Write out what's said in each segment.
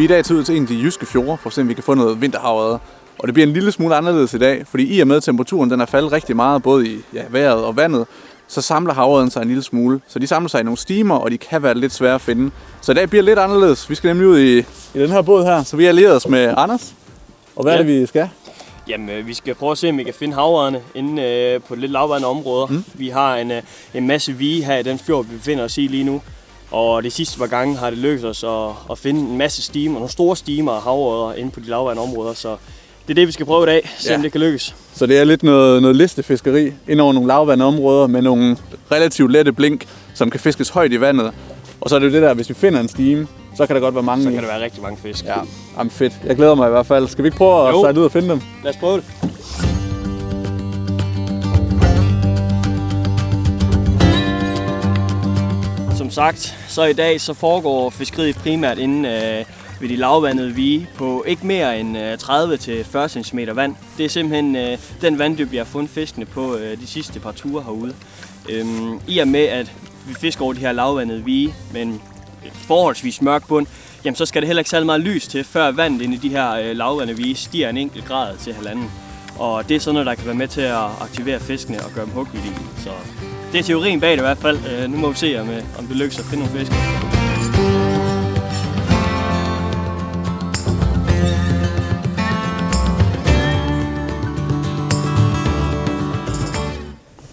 Vi er i dag taget ud til en af de jyske fjorde, for at se om vi kan få noget vinterhavørred. Og det bliver en lille smule anderledes i dag, fordi i og med temperaturen den er faldet rigtig meget, både i vejret og vandet, så samler havørreden sig en lille smule. Så de samler sig i nogle stimer, og de kan være lidt svære at finde. Så i dag bliver lidt anderledes. Vi skal nemlig ud i den her båd her, så vi har allieret os med Anders. Og hvad er det, vi skal? Jamen, vi skal prøve at se, om vi kan finde havørrederne inde på lidt lavvandede områder. Vi har en masse vige her i den fjord, vi befinder os i lige nu. Og de sidste par gange har det lykkedes os at finde en masse stimer, nogle store stimer af havørreder inde på de lavvandede områder. Så det er det, vi skal prøve i dag, se om det kan lykkes. Så det er lidt noget listefiskeri ind over nogle lavvandede områder med nogle relativt lette blink, som kan fiskes højt i vandet. Og så er det jo det der, hvis vi finder en stime, så kan der godt være mange. Så kan der være rigtig mange fisk. Ja, jamen fedt. Jeg glæder mig i hvert fald. Skal vi ikke prøve at sejle ud og finde dem? Lad os prøve det. Som sagt, så i dag så foregår fiskeriet primært inde ved de lavvandede vige på ikke mere end 30-40 cm vand. Det er simpelthen den vanddybde, jeg har fundet fiskene på de sidste par ture herude. I og med, at vi fisker over de her lavvandede vige med en forholdsvis mørk bund, jamen så skal det heller ikke særlig meget lys til, før vandet inde i de her lavvandede vige stiger en enkelt grad til 1,5. Og det er sådan noget, der kan være med til at aktivere fiskene og gøre dem hugvillige. Så det er teorien bag det i hvert fald. Nu må vi se, om det lykkes at finde nogle fisk.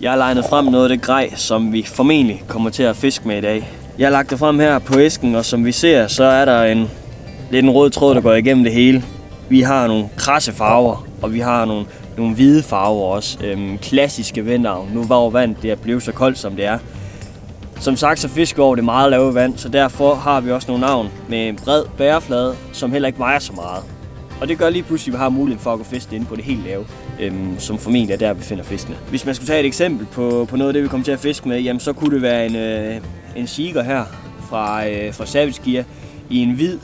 Jeg har legnet frem noget af det grej, som vi formentlig kommer til at fiske med i dag. Jeg har lagt det frem her på æsken, og som vi ser, så er der lidt en rød tråd, der går igennem det hele. Vi har nogle krasse farver, og vi har nogle hvide farver også. Klassiske vindavn, nu hvor vandet det er blevet så koldt, som det er. Som sagt, så fisker vi over det meget lave vand, så derfor har vi også nogle navn med en bred bæreflade, som heller ikke vejer så meget. Og det gør lige pludselig, at vi har muligheden for at gå fiske inde på det helt lave, som formentlig er der, vi finder fiskene. Hvis man skulle tage et eksempel på noget af det, vi kommer til at fiske med, jamen så kunne det være en Seeger her fra Savage Gear i en hvid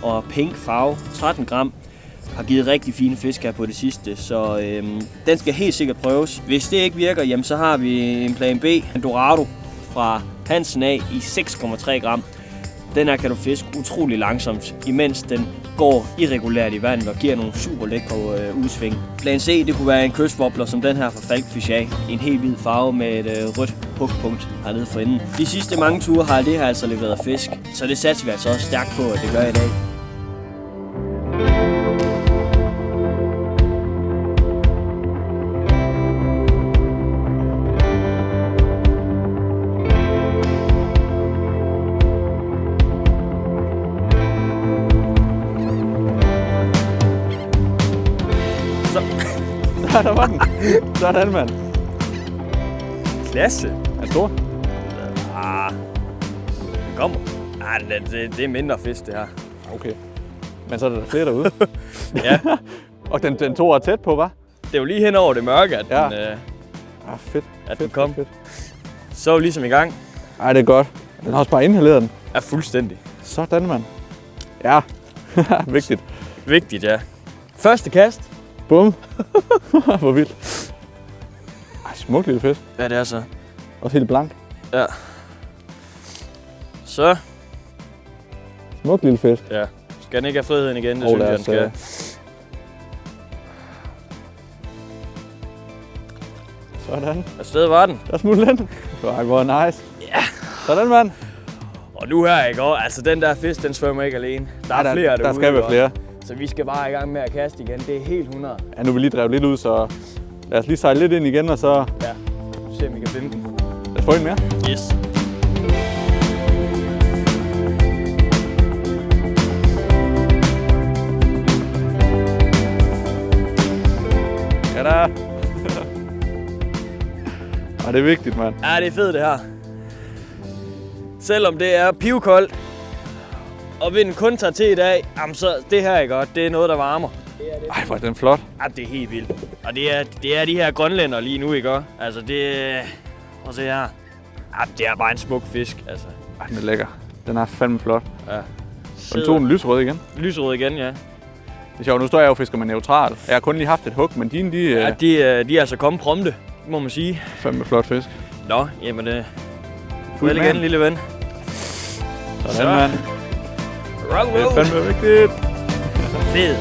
og pink farve, 13 gram. Har givet rigtig fine fisk her på det sidste, så den skal helt sikkert prøves. Hvis det ikke virker, jamen så har vi en plan B, en Dorado fra Hansen af i 6,3 gram. Den her kan du fiske utrolig langsomt, imens den går irregulært i vandet og giver nogle super lækre udsving. Plan C, det kunne være en kystwobbler som den her fra Falkfish af. En helt hvid farve med et rødt hugpunkt hernede for enden. De sidste mange ture har det her altså leveret fisk, så det satser vi altså også stærkt på, at det gør i dag. Der var den. Sådan, mand. Klasse. Er den stor? Den kommer. Det er mindre fisk, det her. Okay. Men så er der flere derude. Ja. Og den tog er tæt på, hva'? Det er jo lige hen over det mørke, at fedt. Den kom. Fedt. Så er vi ligesom i gang. Ej, det er godt. Den har også bare inhaleret den. Ja, fuldstændig. Sådan, mand. Ja. Vigtigt. Vigtigt, ja. Første kast. Bum. Hvor vildt. Ej, smuk lille fisk. Ja, det er så. Også helt blank. Ja. Så. Smuk lille fisk. Ja. Skal den ikke have friheden igen? Det synes jeg, den skal. Sådan. Afsted var den. Der smuttede den. Ej, hvor nice. Ja. Sådan, mand. Og nu her, ikke? Altså, den der fisk, den svømmer ikke alene. Der er flere derude. Der skal være flere. Så vi skal bare i gang med at kaste igen. Det er helt 100. Ja, nu vil vi lige drevet lidt ud, så lad os lige sejle lidt ind igen, og så... Ja, se om vi kan finde den. Lad os få en mere. Yes. Ja da. Og det er vigtigt, mand. Ja, det er fedt det her. Selvom det er pivkoldt, og vinden kun tager til i dag, jamen så det her er godt. Det er noget, der varmer. Ej, hvor er den flot. Ja, det er helt vildt. Og det er de her grønlænder lige nu, ikke også? Altså det... Prøv at se her. Ja, det er bare en smuk fisk, altså. Ej, den er lækker. Den er fandme flot. Ja. Og den tog en lysrød igen. Lysrød igen, ja. Det er sjovt, nu står jeg jo og fisker med neutral. Jeg har kun lige haft et hug, men dine, de... Ja, de er altså kommet prompte, må man sige. Fandme flot fisk. Nå, jamen det... Farvel igen, lille ven. Sådan, mand. Det er fandme vigtigt. Fed.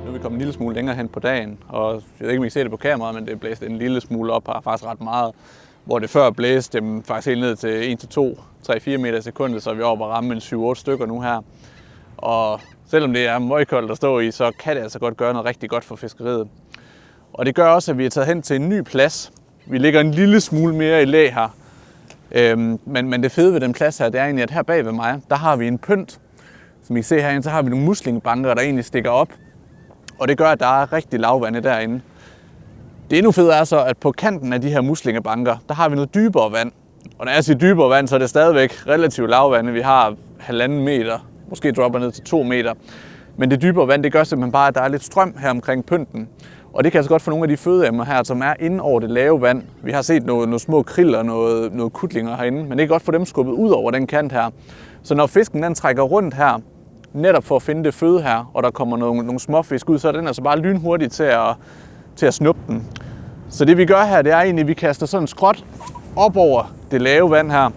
Nu er vi kommet en lille smule længere hen på dagen, og jeg ved ikke, om I kan se det på kameraet, men det blæste en lille smule op her, faktisk ret meget. Hvor det før blæste dem faktisk helt ned til 1-2, 3-4 meter i sekundet, så er vi oppe at ramme en 7-8 stykker nu her. Og selvom det er møgkoldt at stå i, så kan det altså godt gøre noget rigtig godt for fiskeriet. Og det gør også, at vi er taget hen til en ny plads. Vi ligger en lille smule mere i læ her. Men det fede ved den plads her, det er egentlig, at her bag ved mig, der har vi en pynt. Som I kan se herinde, så har vi nogle muslingebanker, der egentlig stikker op. Og det gør, at der er rigtig lavvande derinde. Det endnu fede er så, at på kanten af de her muslingebanker, der har vi noget dybere vand. Og når jeg siger dybere vand, så er det stadigvæk relativt lavvande. Vi har 1,5 meter, måske dropper ned til 2 meter. Men det dybere vand, det gør simpelthen bare, at der er lidt strøm her omkring pynten. Og det kan altså godt få nogle af de fødeemner her, som er inde over det lave vand. Vi har set nogle små krill og noget kutlinger herinde, men det kan godt få dem skubbet ud over den kant her. Så når fisken den trækker rundt her, netop for at finde det føde her, og der kommer nogle småfisk ud, så er den altså bare lynhurtig til at snuppe den. Så det vi gør her, det er egentlig, at vi kaster sådan en skråt op over det lave vand her.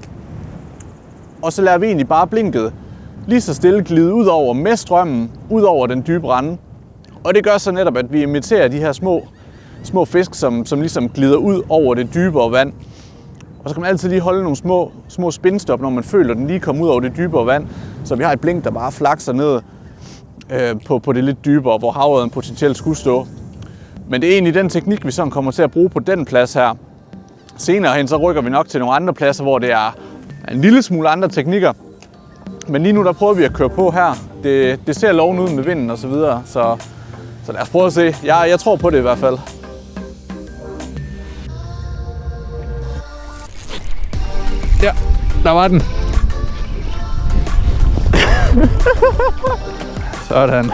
Og så lader vi egentlig bare blinket lige så stille glide ud over med strømmen, ud over den dybe rande. Og det gør så netop, at vi imiterer de her små fisk, som ligesom glider ud over det dybere vand. Og så kan man altid lige holde nogle små spinstop, når man føler, at den lige kommer ud over det dybere vand. Så vi har et blink, der bare flakser ned på det lidt dybere, hvor havørreden potentielt skulle stå. Men det er egentlig den teknik, vi sådan kommer til at bruge på den plads her. Senere hen, så rykker vi nok til nogle andre pladser, hvor det er en lille smule andre teknikker. Men lige nu, der prøver vi at køre på her. Det ser lovende ud med vinden og så videre, så lad os prøve at se. Jeg tror på det i hvert fald. Ja, der var den. Sådan.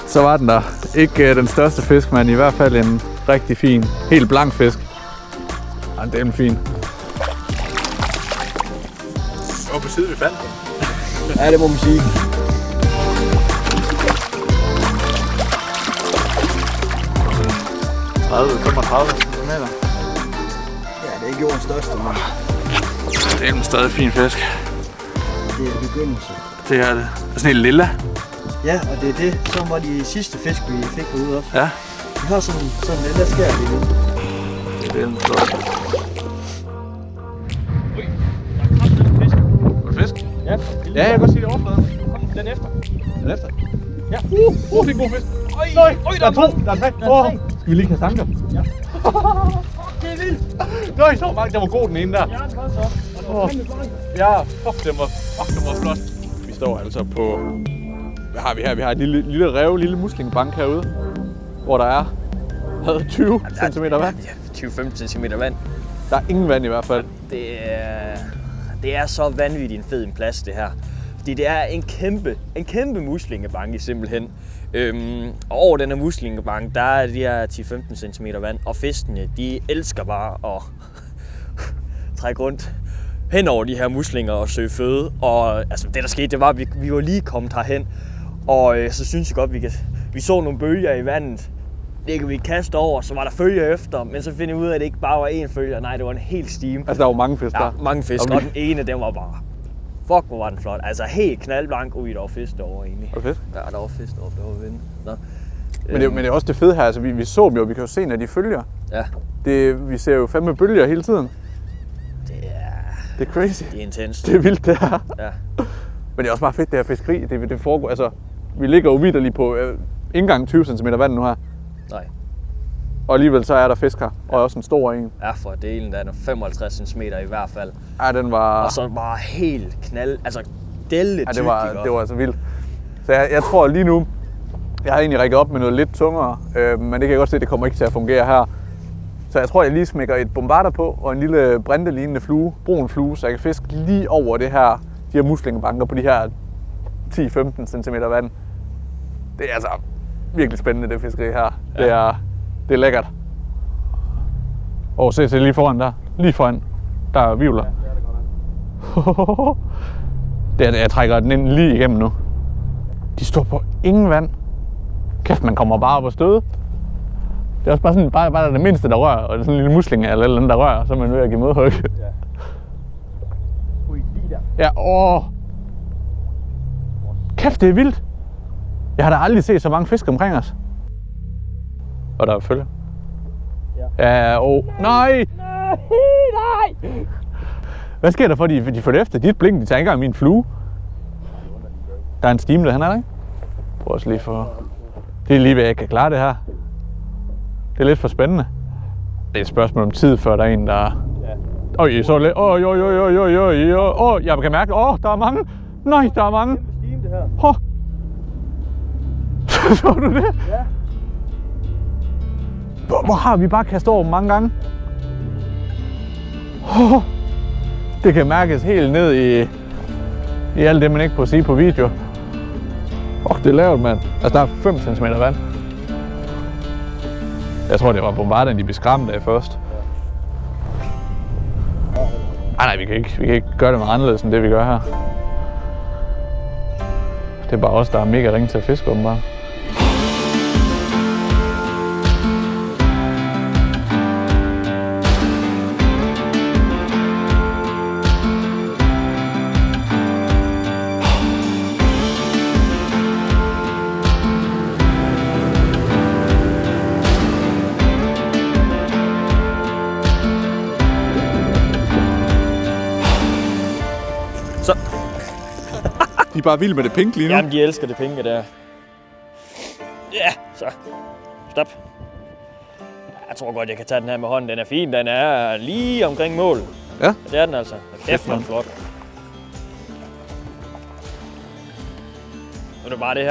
Så var den der. Ikke den største fisk, men i hvert fald en rigtig fin, helt blank fisk. Ja, det er en fin. Hvor på side vi fandt den. Ja, det må man sige. Ja, 35 cm. Ja, det er ikke jordens største, men Det er en stadig fin fisk. det er begyndelse. Det er det. Det er sådan en lilla. Ja, og det er det, som var de sidste fisk, vi fik herude også. Ja. Vi har sådan en lille skær lige nu. Det er en flot. Ui, der er kraftigt fisk. Er det fisk? Ja. Ja, jeg kan godt sige det overfladen. Kom, den efter. Den efter? Ja. Fik god fisk. Øj, Der er to. Der er tre. Skal vi lige kaste anker? Ja. Det er vildt. Nøj, så mange. Den var god den ene der. Ja, det var så. Og det var Ja, fuck, den var flot. Vi står altså på... Hvad har vi her? Vi har et lille rev, lille muslingebank herude. Hvor der er 20 cm vand. Ja, 20-15 cm vand. Der er ingen vand i hvert fald. Det er så vanvittigt en fed en plads, det her. Fordi det er en kæmpe muslingebanke simpelthen. Og over den her muslingebank, der er de her 10-15 cm vand. Og fiskene, de elsker bare at trække rundt hen over de her muslinger og søge føde. Og altså, det der skete, det var, at vi var lige kommet herhen. Og så synes jeg godt, vi så nogle bølger i vandet. Det kan vi kaste over, så var der følger efter, men så finder vi ud af, at det ikke bare var én følger. Nej, det var en hel stime. Altså, der var mange fisk der. Ja, mange fisk, og den ene, den var bare... Fuck, hvor var den flot. Altså helt knaldblank. Der var fisk derovre egentlig. Var det fisk? Ja, der var fisk derovre, det var vinde. Nå. Men det er også det fede her, altså vi så dem jo, vi kan jo se, når de følger. Ja. Vi ser jo fandme bølger hele tiden. Det er crazy. Det er intens. Det er vildt, det her. Ja. Men det er også bare fedt, det her fiskeri. Det foregår, altså, vi ligger jo vitterligt på ikke engang 20 cm vand nu her. Nej. Og alligevel så er der fisk her, og også en stor en. Ja, for delen der er 55 cm i hvert fald. Ja, den var... Og så bare helt knald, altså delle tyk. Ja, det var altså vildt. Så jeg tror lige nu, jeg har egentlig rækket op med noget lidt tungere, men det kan jeg godt se, det kommer ikke til at fungere her. Så jeg tror, jeg lige smækker et bombarder på, og en lille brintelignende flue, brun flue, så jeg kan fiske lige over de her muslingebanker på de her 10-15 cm vand. Det er altså virkelig spændende, det fiskeri her. Ja. Det er lækkert. Se lige foran der. Lige foran. Der er vivler. Ja, det er det godt. Jeg trækker den ind lige igennem nu. De står på ingen vand. Kæft, man kommer bare op og støde. Det er også bare sådan, bare det mindste, der rører, og det er sådan en lille musling eller andet, der rører, så er man ved at give modhug. Ja. Ui, lige der. Ja, Kæft, det er vildt. Jeg har da aldrig set så mange fisk omkring os. Og der er følge. Ja, nej! Nej! Hvad sker der for, de får det efter? Dit blink, de tager ikke engang min flue. Der er en steam, han er der, ikke? Prøv også lige for... Det er lige ved, jeg kan klare det her. Det er lidt for spændende. Det er et spørgsmål om tid, før der er en, der... Øj, så lidt. Jeg kan mærke, der er mange. Nej, der er mange. Det er steam, det her. Så du det? Ja. Hvor har vi bare kastet over mange gange? Det kan mærkes helt ned i alt det, man ikke får sige på video. Det er lavt, mand. Altså, der er 5 cm vand. Jeg tror, det var bombarden, de blev skræmt af først. Nej, vi kan ikke gøre det meget anderledes, end det vi gør her. Det er bare os, der er mega ringe til at fiske, åbenbart. Så. De er bare vilde med det pink lige nu. Jamen, de elsker det pinke der. Ja, så. Stop. Jeg tror godt, jeg kan tage den her med hånden. Den er fin. Den er lige omkring mål. Ja. Det er den altså. Kæft, hvor flot. Og det er bare det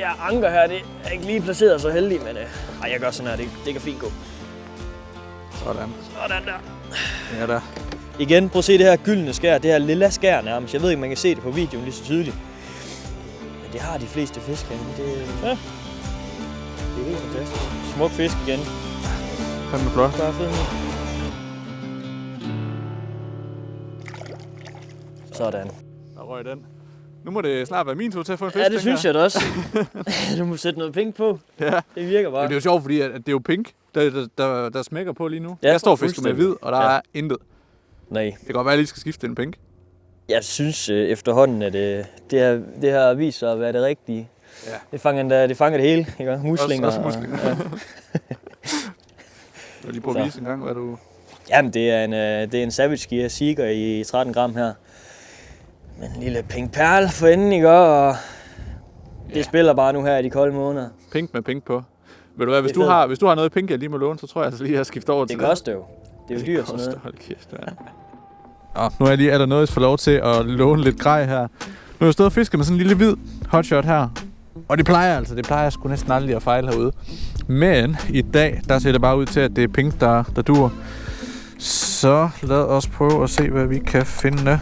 her anker her, det er ikke lige placeret så heldig, men jeg gør sådan her. Det kan fint gå. Sådan. Sådan der. Ja, der. Igen, prøv at se det her gyldne skær, det her lilla skær nærmest. Jeg ved ikke, man kan se det på videoen lige så tydeligt. Men det har de fleste fisk herinde. Det er helt fantastisk. Smuk fisk igen. Fandme flot. Bare fed. Sådan. Der røg den. Nu må det snart være min tur til at få en fisk. Ja, det synes jeg da også. Du må sætte noget pink på. Ja. Det virker bare. Men det er jo sjovt, fordi at det er jo pink, der smækker på lige nu. Ja, jeg står og fisker med hvid, og der er intet. Nej. Det kan godt være, at jeg lige skal skifte en pink. Jeg synes efterhånden, at det har vist sig at være det rigtige. Ja. Det fanger det hele, ikke? Muslinger. Også muslinger. Ja. Jeg vil lige prøve at vise en gang, hvad du... Jamen, det er en Savage Gear Seeker i 13 gram her. Med en lille pink perle for enden, ikke? Og det spiller bare nu her i de kolde måneder. Pink med pink på. Ved du hvad, hvis du har noget pink, jeg lige må låne, så tror jeg altså lige, at jeg skifter over til det. Det koster jo. Det er jo dyrt sådan noget. Hold kæft, ja. Nu er der noget, jeg får lov til at låne lidt grej her. Nu har jeg stået og fisket med sådan en lille hvid hotshot her. Og det plejer sgu næsten aldrig at fejle herude. Men i dag, der ser det bare ud til, at det er pink, der duer. Så lad os prøve at se, hvad vi kan finde.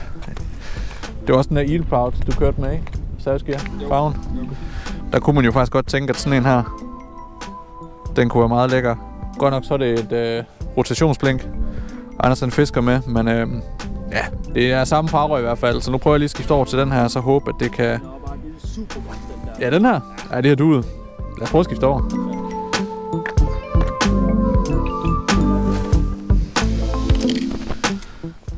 Det var også den der Eel Proud, du kørte med, ikke? Savage Gear farven. Der kunne man jo faktisk godt tænke, at sådan en her, den kunne være meget lækker. Godt nok så er det et rotationsblink, Andersen fisker med, men ja, det er samme farve i hvert fald. Så nu prøver jeg lige at skifte over til den her, så håber, at det kan... Ja, den her. Ja, det her duet. Lad os prøve at skifte over.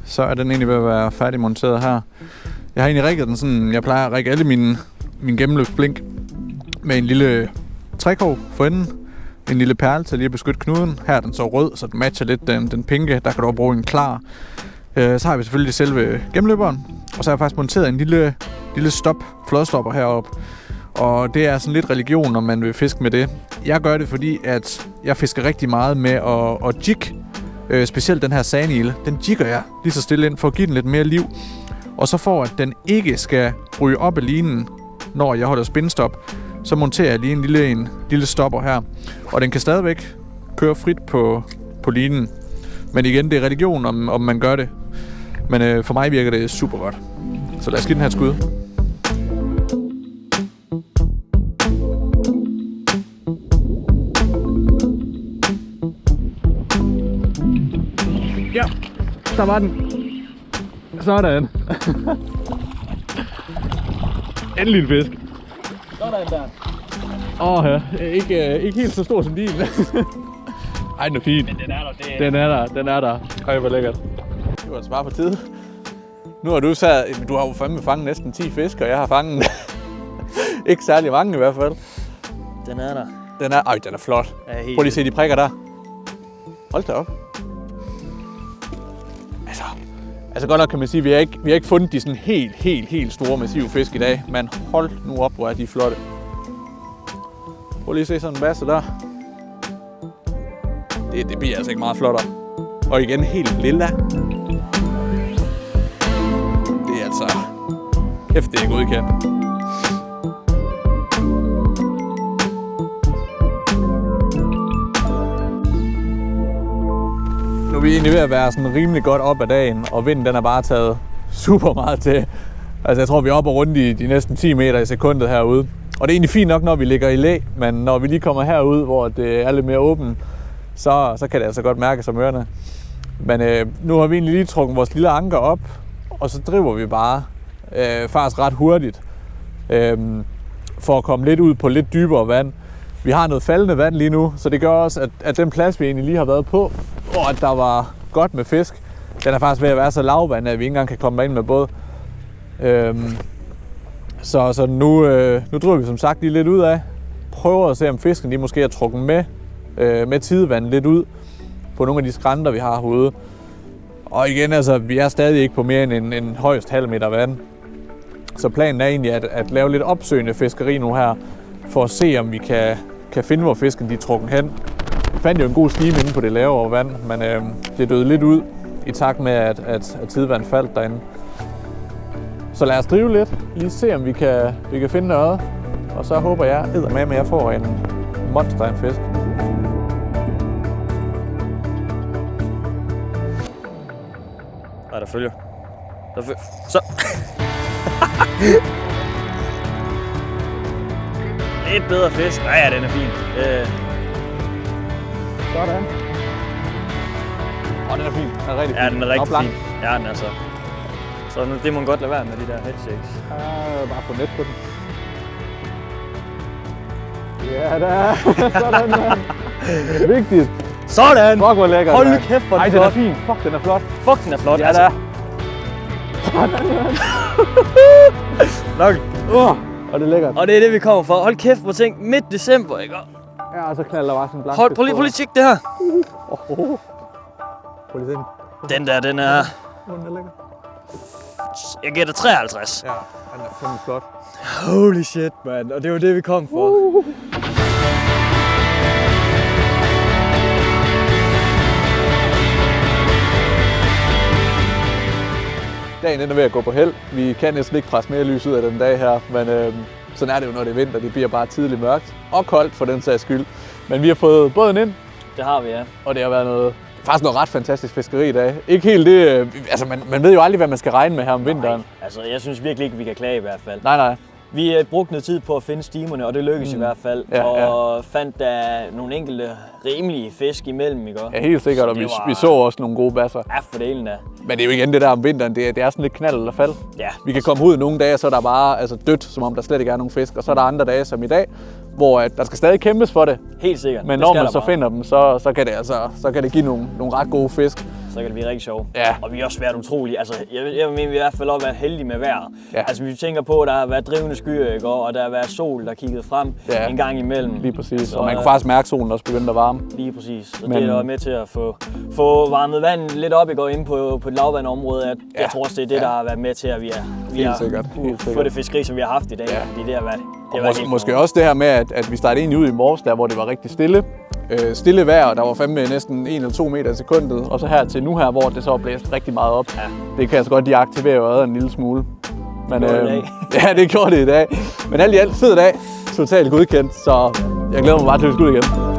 Så er den egentlig ved at være færdigmonteret her. Jeg har egentlig rigget den sådan, jeg plejer at rigge alle mine gennemløbsblink med en lille trækog for enden. En lille perle til lige at beskytte knuden. Her er den så rød, så den matcher lidt den pinke. Der kan du også bruge en klar. Så har vi selvfølgelig selve gennemløberen. Og så har jeg faktisk monteret en lille flodstopper heroppe. Og det er sådan lidt religion, når man vil fiske med det. Jeg gør det, fordi at jeg fisker rigtig meget med at jigge. Specielt den her sandile. Den jigger jeg lige så stille ind for at give den lidt mere liv. Og så for at den ikke skal ryge op af linen, når jeg holder spindstop, så monterer jeg lige en lille stopper her. Og den kan stadigvæk køre frit på linen. Men igen, det er religion, om man gør det. Men for mig virker det super godt. Så lad os give den her et skud. Ja, der var den. Sådan. Endelig en fisk. Sådan der. Ja. Ikke helt så stor som din. Ej, den er fin. Men den er der. Den er der. Ej, hvor lækkert. Det var altså bare på tide. Nu har du har jo fandme fanget næsten 10 fisk, og jeg har fanget ikke særlig mange i hvert fald. Den er der. Den er flot. Ja, helt Prøv lige at se de prikker der. Hold da op. Altså godt nok kan man sige, at vi har ikke fundet de sådan helt store massive fisk i dag. Men hold nu op, hvor er de flotte. Prøv lige at se sådan en basse der. Det bliver altså ikke meget flottere. Og igen helt lilla. Det er altså hæftigt godkendt. Nu er vi egentlig ved at være sådan rimelig godt op ad dagen, og vinden den er bare taget super meget til. Altså jeg tror vi er oppe og rundt i de næsten 10 meter i sekundet herude. Og det er egentlig fint nok, når vi ligger i læ, men når vi lige kommer herud, hvor det er lidt mere åbent, så kan det altså godt mærkes om ørerne. Men nu har vi egentlig lige trukket vores lille anker op, og så driver vi bare faktisk ret hurtigt for at komme lidt ud på lidt dybere vand. Vi har noget faldende vand lige nu, så det gør også, at den plads, vi egentlig lige har været på, og at der var godt med fisk, den er faktisk ved at være så lavvand, at vi ikke engang kan komme ind med båd. Så nu driver vi som sagt lige lidt ud af, prøver at se, om fisken de måske er trukket med tidevand lidt ud på nogle af de skrænter, vi har herude. Og igen, altså, vi er stadig ikke på mere end en højst halv meter vand. Så planen er egentlig at lave lidt opsøgende fiskeri nu her, for at se, om vi kan finde, hvor fisken de er trukket hen. Vi fandt jo en god stime inde på det lavere vand, men det døde lidt ud i takt med, at tidevand faldt derinde. Så lad os drive lidt, lige se, om vi kan finde noget. Og så håber jeg eddermame, at jeg får en monster af en fisk. Nej, der følger. Så. Lidt bedre fisk. Ja, den er fin. Sådan. Den er fin. Den er rigtig fin. Ja, den er rigtig fin. Ja, den er så. Så nu, det må man godt lade være med de der headshakes. Ja, bare få net på den. Ja, der. Sådan, mand. Vigtigt. Sådan! Fuck, hvor lækkert. Hold nu kæft, hvor den er fin. Fuck, den er flot. Fuck, den er flot. Ja, altså. Nok. Og det er lækkert. Og det er det, vi kommer for. Hold kæft, hvor tænk midt december, ikke? Ja, og så knalder der bare sådan en blank. Prøv lige at tjekke det her. Prøv lige at se den. Den er... Den er lækker. Jeg gætter 53. Ja, den er fandme flot. Holy shit, man. Og det var det, vi kom for. Dagen er ved at gå på held. Vi kan næsten ikke presse mere lys ud af den dag her, men sådan er det jo, når det er vinter. Det bliver bare tidligt mørkt og koldt for den sags skyld. Men vi har fået båden ind. Det har vi, ja. Og det har været faktisk noget ret fantastisk fiskeri i dag. Ikke helt det, altså man ved jo aldrig, hvad man skal regne med her om vinteren. Nej, altså jeg synes virkelig ikke, vi kan klage i hvert fald. Nej. Vi brugte noget tid på at finde stimerne, og det lykkedes i hvert fald. Ja, og fandt der nogle enkelte rimelige fisk imellem, ikke? Ja, helt sikkert, og vi så også nogle gode basser. Ja, for delen da. Men det er jo igen det der om vinteren, det er sådan lidt knald eller fald. Ja. Vi kan komme ud nogle dage, så er der bare dødt, som om der slet ikke er nogen fisk. Og så er der andre dage, som i dag, hvor der skal stadig kæmpes for det. Helt sikkert. Men når man så finder dem, så kan det give nogle ret gode fisk. Så kan det blive rigtig sjovt. Ja. Og vi har også været utrolige. Altså, jeg mener, vi i hvert fald også været heldige med vejret. Ja. Altså, vi tænker på, at der har været drivende skyer, ikke? Og der har været sol, der kiggede frem en gang imellem. Lige præcis. Så, og man kunne faktisk mærke, at solen også begyndte at varme. Lige præcis. Så det er med til at få varmet vandet lidt op, ikke? Og inde på et lavvandområde. Jeg tror også, det er det, der har været med til, at vi har fået det fiskeri, som vi har haft i dag. Ja. Fordi det har været... Måske også det her med, at vi startede egentlig ud i morges, der hvor det var rigtig stille. Stille vejr, der var fandme næsten 1 eller 2 meter i sekundet. Og så her til nu her, hvor det så er blæst rigtig meget op. Ja. Det kan altså godt deaktivere øjet en lille smule. Men, ja, det gjorde det i dag. Men alt i alt fed dag. Totalt godkendt, så jeg glæder mig bare til at vi skal ud igen.